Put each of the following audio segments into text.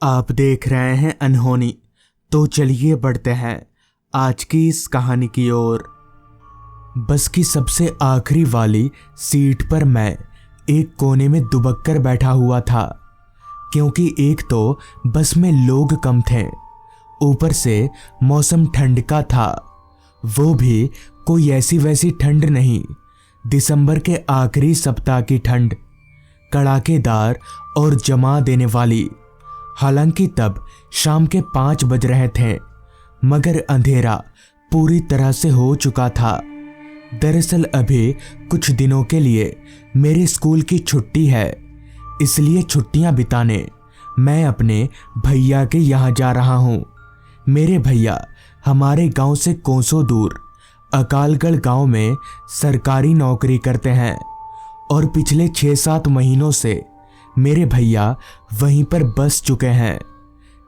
आप देख रहे हैं अनहोनी। तो चलिए बढ़ते हैं आज की इस कहानी की ओर। बस की सबसे आखिरी वाली सीट पर मैं एक कोने में दुबक कर बैठा हुआ था, क्योंकि एक तो बस में लोग कम थे, ऊपर से मौसम ठंड का था। वो भी कोई ऐसी वैसी ठंड नहीं, दिसंबर के आखिरी सप्ताह की ठंड, कड़ाकेदार और जमा देने वाली। हालांकि तब शाम के 5 बज रहे थे, मगर अंधेरा पूरी तरह से हो चुका था। दरअसल अभी कुछ दिनों के लिए मेरे स्कूल की छुट्टी है, इसलिए छुट्टियां बिताने मैं अपने भैया के यहाँ जा रहा हूँ। मेरे भैया हमारे गांव से कोसों दूर अकालगढ़ गांव में सरकारी नौकरी करते हैं और पिछले 6-7 महीनों से मेरे भैया वहीं पर बस चुके हैं।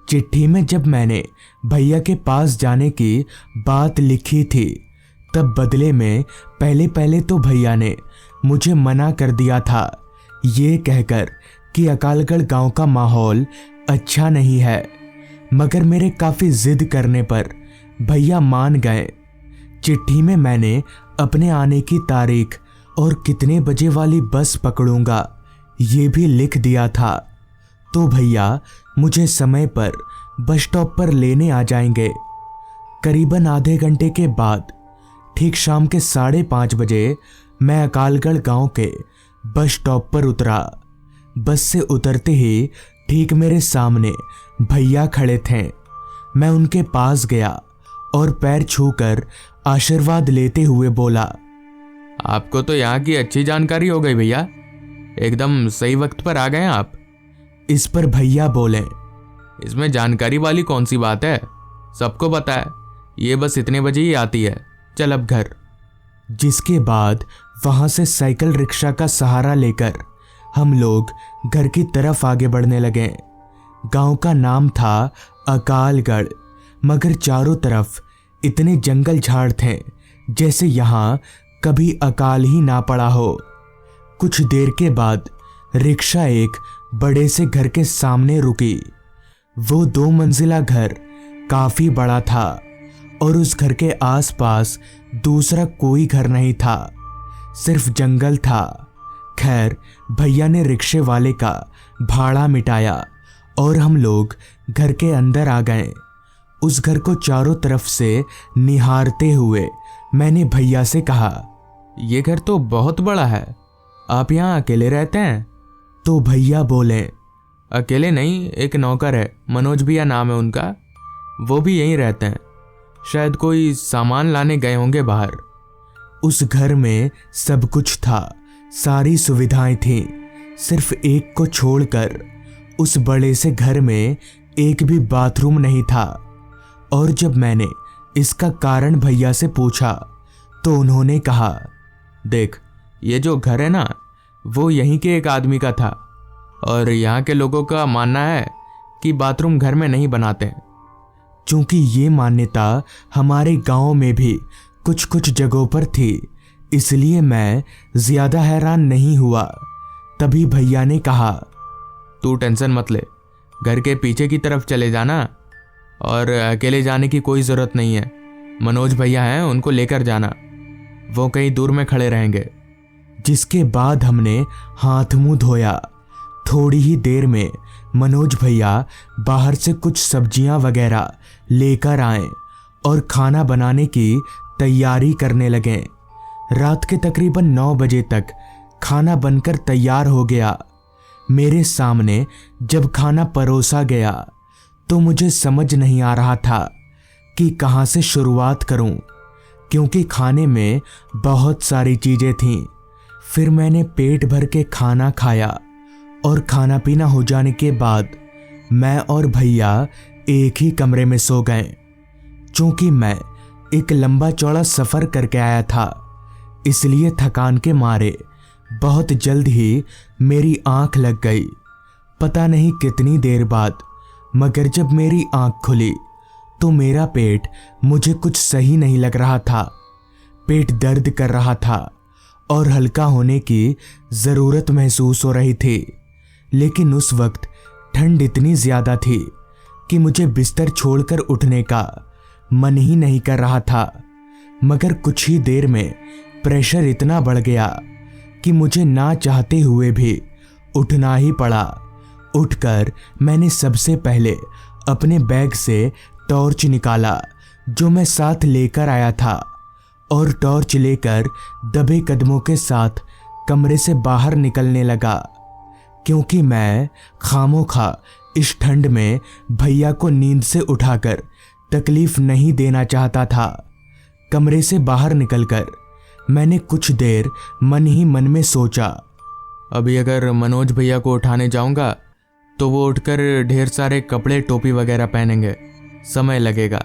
चिट्ठी में जब मैंने भैया के पास जाने की बात लिखी थी, तब बदले में पहले तो भैया ने मुझे मना कर दिया था, ये कहकर कि अकालगढ़ गांव का माहौल अच्छा नहीं है। मगर मेरे काफ़ी जिद करने पर भैया मान गए। चिट्ठी में मैंने अपने आने की तारीख और कितने बजे वाली बस पकड़ूंगा ये भी लिख दिया था। तो भैया मुझे समय पर बस स्टॉप पर लेने आ जाएंगे। करीबन आधे घंटे के बाद ठीक शाम के 5:30 बजे मैं अकालगढ़ गांव के बस स्टॉप पर उतरा। बस से उतरते ही ठीक मेरे सामने भैया खड़े थे। मैं उनके पास गया और पैर छूकर आशीर्वाद लेते हुए बोला, आपको तो यहाँ की अच्छी जानकारी हो गई भैया, एकदम सही वक्त पर आ गए आप। इस पर भैया बोले, इसमें जानकारी वाली कौन सी बात है, सबको पता है ये बस इतने बजे ही आती है, चल अब घर। जिसके बाद वहां से साइकिल रिक्शा का सहारा लेकर हम लोग घर की तरफ आगे बढ़ने लगे। गांव का नाम था अकालगढ़, मगर चारों तरफ इतने जंगल झाड़ थे जैसे यहाँ कभी अकाल ही ना पड़ा हो। कुछ देर के बाद रिक्शा एक बड़े से घर के सामने रुकी। वो 2 मंजिला घर काफी बड़ा था और उस घर के आसपास दूसरा कोई घर नहीं था, सिर्फ जंगल था। खैर भैया ने रिक्शे वाले का भाड़ा मिटाया और हम लोग घर के अंदर आ गए। उस घर को चारों तरफ से निहारते हुए मैंने भैया से कहा, ये घर तो बहुत बड़ा है, आप यहाँ अकेले रहते हैं? तो भैया बोले, अकेले नहीं, एक नौकर है, मनोज भैया नाम है उनका, वो भी यहीं रहते हैं, शायद कोई सामान लाने गए होंगे बाहर। उस घर में सब कुछ था, सारी सुविधाएं थीं, सिर्फ एक को छोड़कर उस बड़े से घर में एक भी बाथरूम नहीं था। और जब मैंने इसका कारण भैया से पूछा तो उन्होंने कहा, देख ये जो घर है ना, वो यहीं के एक आदमी का था और यहाँ के लोगों का मानना है कि बाथरूम घर में नहीं बनाते। चूंकि ये मान्यता हमारे गांव में भी कुछ कुछ जगहों पर थी, इसलिए मैं ज्यादा हैरान नहीं हुआ। तभी भैया ने कहा, तू टेंशन मत ले, घर के पीछे की तरफ चले जाना और अकेले जाने की कोई ज़रूरत नहीं है, मनोज भैया हैं, उनको लेकर जाना, वो कहीं दूर में खड़े रहेंगे। जिसके बाद हमने हाथ मुंह धोया। थोड़ी ही देर में मनोज भैया बाहर से कुछ सब्जियां वगैरह लेकर आए और खाना बनाने की तैयारी करने लगे। रात के तकरीबन 9 बजे तक खाना बनकर तैयार हो गया। मेरे सामने जब खाना परोसा गया तो मुझे समझ नहीं आ रहा था कि कहाँ से शुरुआत करूं, क्योंकि खाने में बहुत सारी चीज़ें थीं। फिर मैंने पेट भर के खाना खाया और खाना पीना हो जाने के बाद मैं और भैया एक ही कमरे में सो गए। चूंकि मैं एक लंबा चौड़ा सफ़र करके आया था, इसलिए थकान के मारे बहुत जल्द ही मेरी आंख लग गई। पता नहीं कितनी देर बाद, मगर जब मेरी आंख खुली तो मेरा पेट मुझे कुछ सही नहीं लग रहा था। पेट दर्द कर रहा था और हल्का होने की ज़रूरत महसूस हो रही थी, लेकिन उस वक्त ठंड इतनी ज्यादा थी कि मुझे बिस्तर छोड़कर उठने का मन ही नहीं कर रहा था, मगर कुछ ही देर में प्रेशर इतना बढ़ गया कि मुझे ना चाहते हुए भी उठना ही पड़ा। उठकर मैंने सबसे पहले अपने बैग से टॉर्च निकाला जो मैं साथ लेकर आया था, और टॉर्च लेकर दबे कदमों के साथ कमरे से बाहर निकलने लगा, क्योंकि मैं खामोखा इस ठंड में भैया को नींद से उठाकर तकलीफ नहीं देना चाहता था। कमरे से बाहर निकलकर मैंने कुछ देर मन ही मन में सोचा, अभी अगर मनोज भैया को उठाने जाऊंगा तो वो उठकर ढेर सारे कपड़े टोपी वगैरह पहनेंगे, समय लगेगा।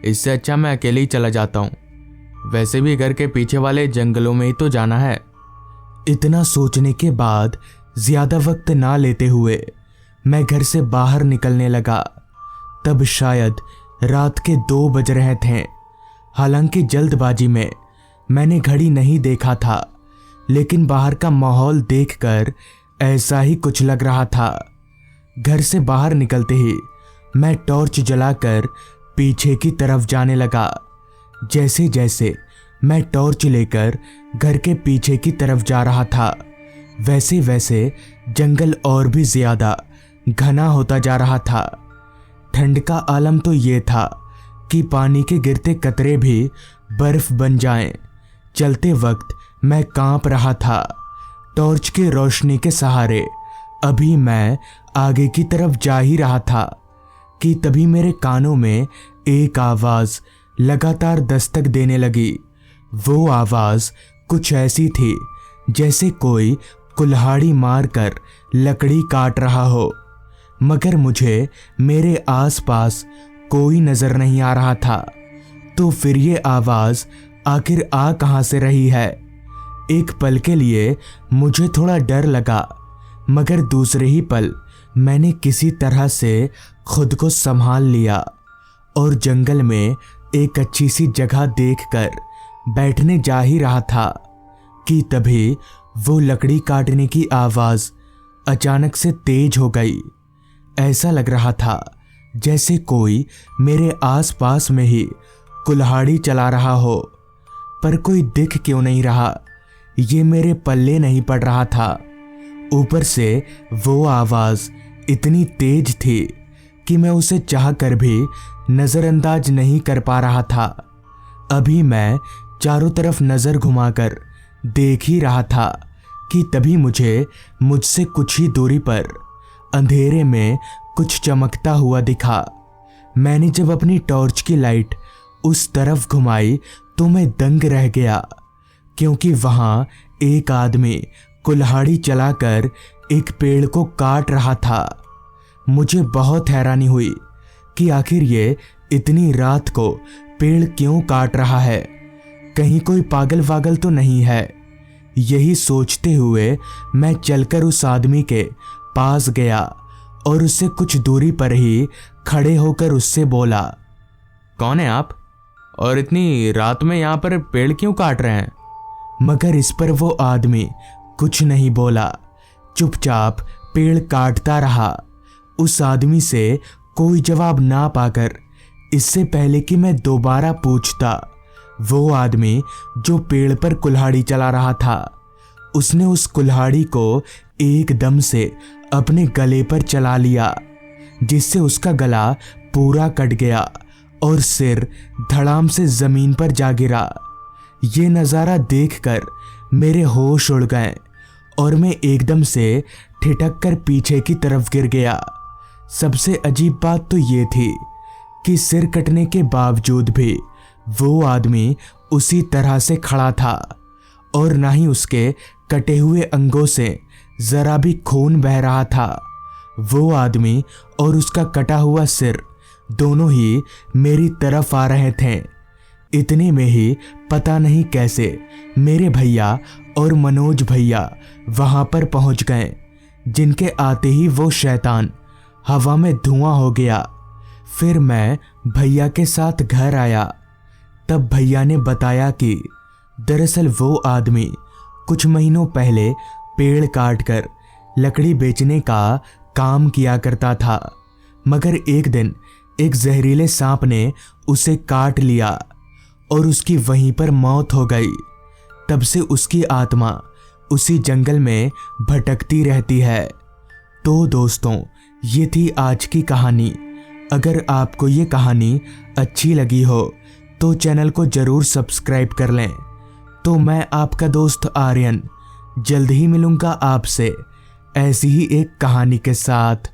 इससे अच्छा मैं अकेले ही चला जाता हूँ। वैसे भी घर के पीछे वाले जंगलों में ही तो जाना है। इतना सोचने के बाद ज्यादा वक्त ना लेते हुए मैं घर से बाहर निकलने लगा। तब शायद रात के 2 बज रहे थे। हालांकि जल्दबाजी में मैंने घड़ी नहीं देखा था, लेकिन बाहर का माहौल देखकर ऐसा ही कुछ लग रहा था। घर से बाहर निकलते ही मैं टॉर्च जलाकर पीछे की तरफ जाने लगा। जैसे जैसे मैं टॉर्च लेकर घर के पीछे की तरफ जा रहा था, वैसे वैसे जंगल और भी ज्यादा घना होता जा रहा था। ठंड का आलम तो ये था कि पानी के गिरते कतरे भी बर्फ बन जाएं। चलते वक्त मैं कांप रहा था। टॉर्च की रोशनी के सहारे अभी मैं आगे की तरफ जा ही रहा था कि तभी मेरे कानों में एक आवाज लगातार दस्तक देने लगी। वो आवाज कुछ ऐसी थी जैसे कोई कुल्हाड़ी मारकर लकड़ी काट रहा हो, मगर मुझे मेरे आसपास कोई नजर नहीं आ रहा था। तो फिर ये आवाज आखिर आ कहां से रही है? एक पल के लिए मुझे थोड़ा डर लगा, मगर दूसरे ही पल मैंने किसी तरह से खुद को संभाल लिया और जंगल में एक अच्छी सी जगह देखकर बैठने जा ही रहा था कि तभी वो लकड़ी काटने की आवाज अचानक से तेज हो गई। ऐसा लग रहा था जैसे कोई मेरे आसपास में ही कुल्हाड़ी चला रहा हो, पर कोई दिख क्यों नहीं रहा, ये मेरे पल्ले नहीं पड़ रहा था। ऊपर से वो आवाज इतनी तेज थी कि मैं उसे चाह कर भी नजरअंदाज नहीं कर पा रहा था। अभी मैं चारों तरफ नजर घुमाकर देख ही रहा था कि तभी मुझसे कुछ ही दूरी पर अंधेरे में कुछ चमकता हुआ दिखा। मैंने जब अपनी टॉर्च की लाइट उस तरफ घुमाई तो मैं दंग रह गया, क्योंकि वहां एक आदमी कुल्हाड़ी चलाकर एक पेड़ को काट रहा था। मुझे बहुत हैरानी हुई कि आखिर ये इतनी रात को पेड़ क्यों काट रहा है, कहीं कोई पागल वागल तो नहीं है। यही सोचते हुए मैं चलकर उस आदमी के पास गया और उससे कुछ दूरी पर ही खड़े होकर उससे बोला, कौन है आप और इतनी रात में यहाँ पर पेड़ क्यों काट रहे हैं? मगर इस पर वो आदमी कुछ नहीं बोला, चुपचाप पेड़ काटता रहा। उस आदमी से कोई जवाब ना पाकर इससे पहले कि मैं दोबारा पूछता, वो आदमी जो पेड़ पर कुल्हाड़ी चला रहा था, उसने उस कुल्हाड़ी को एकदम से अपने गले पर चला लिया, जिससे उसका गला पूरा कट गया और सिर धड़ाम से जमीन पर जा गिरा। ये नज़ारा देखकर मेरे होश उड़ गए और मैं एकदम से ठिठक कर पीछे की तरफ गिर गया। सबसे अजीब बात तो ये थी कि सिर कटने के बावजूद भी वो आदमी उसी तरह से खड़ा था और ना ही उसके कटे हुए अंगों से जरा भी खून बह रहा था। वो आदमी और उसका कटा हुआ सिर दोनों ही मेरी तरफ आ रहे थे। इतने में ही पता नहीं कैसे मेरे भैया और मनोज भैया वहां पर पहुंच गए, जिनके आते ही वो शैतान हवा में धुआं हो गया। फिर मैं भैया के साथ घर आया। तब भैया ने बताया कि दरअसल वो आदमी कुछ महीनों पहले पेड़ काटकर लकड़ी बेचने का काम किया करता था, मगर एक दिन एक जहरीले सांप ने उसे काट लिया और उसकी वहीं पर मौत हो गई। तब से उसकी आत्मा उसी जंगल में भटकती रहती है। तो दोस्तों, ये थी आज की कहानी। अगर आपको ये कहानी अच्छी लगी हो तो चैनल को ज़रूर सब्सक्राइब कर लें। तो मैं आपका दोस्त आर्यन जल्द ही मिलूंगा आपसे ऐसी ही एक कहानी के साथ।